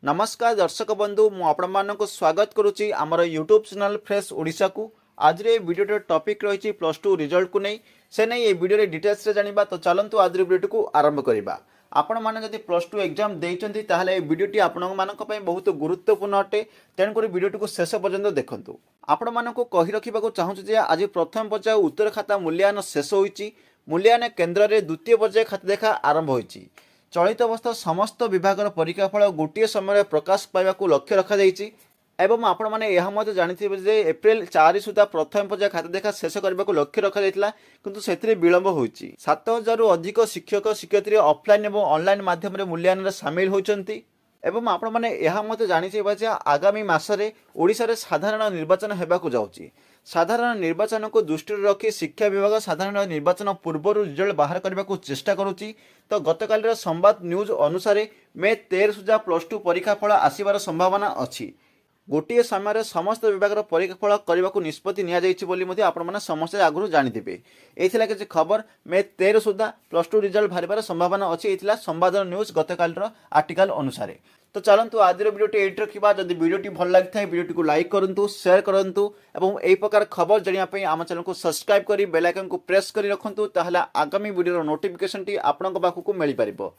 नमस्कार दर्शक बंधु मुझे स्वागत करुच्ची आमर यूट्यूब चैनल फ्रेश ओडिशा को। आज ये वीडियो टॉपिक रही प्लस टू रिजल्ट को नहीं से नहीं ये वीडियो डिटेल्स रे जानिबा। तो चलंतु आज वीडियो को आरंभ करवा। आपण मैंने जब प्लस टू एग्जाम देइचंती ताहले ये वीडियोटी आपण मानक पई बहुत गुरुत्वपूर्ण अटे। तेणुक वीडियोटी को शेष पर्यंत देखंतु। आपण मानक कहि रखिबाकू चाहूछु जे आज प्रथम पर्याय उत्तर खाता मूल्यांकन शेष होईची। मूल्यांकन केन्द्र में द्वितीय पर्याय खाता देखा आरंभ होईची। चलित अवस्था समस्त विभाग परीक्षाफल गोटे समय प्रकाश पाइबा लक्ष्य रखा एवं आपण मैंने यह जानी जे एप्रिल 4 सुधा प्रथम पर्याय खाता देखा शेष करने को लक्ष्य रखा किंतु से विलंब होती। 7000 अधिक शिक्षक शिक्षयित्री ऑफलाइन और ऑनलाइन माध्यम मूल्यांकन सामिल होती। एवं आपण मैंने यह जानी जे आगामी मसरे ओडिशा रे साधारण निर्वाचन होगाकू जाउची। साधारण निर्वाचन को दृष्टि रखी शिक्षा विभाग साधारण निर्वाचन पूर्व रिजल्ट बाहर करने को चेष्टा करुच्ची। तो गतकाल संवाद न्यूज अनुसार मे 13 सुधा प्लस टू परीक्षाफल आसबार संभावना अच्छी। गोटे समय समस्त विभाग परीक्षाफल करने को निष्पत्ति नि आपने समस्ते आगुरी जानीथे। ये किसी खबर मे 13 सुधा प्लस टू रिजल्ट बाहर संभावना अच्छी संवाद न्यूज गतकाल आर्टिकल अनुसार। तो चलतु आज वीडियोटी ये रखा। जब वीडियोटी भल लगी था वीडियोटी को लाइक करूँ शेयर करूँ और यही प्रकार खबर जानापी आम चैनल को सब्सक्राइब कर बेल आइकन को प्रेस कर रखुँ। ताहले आगामी वीडियो नोटिफिकेशन टी आपन पाखक मिल पार।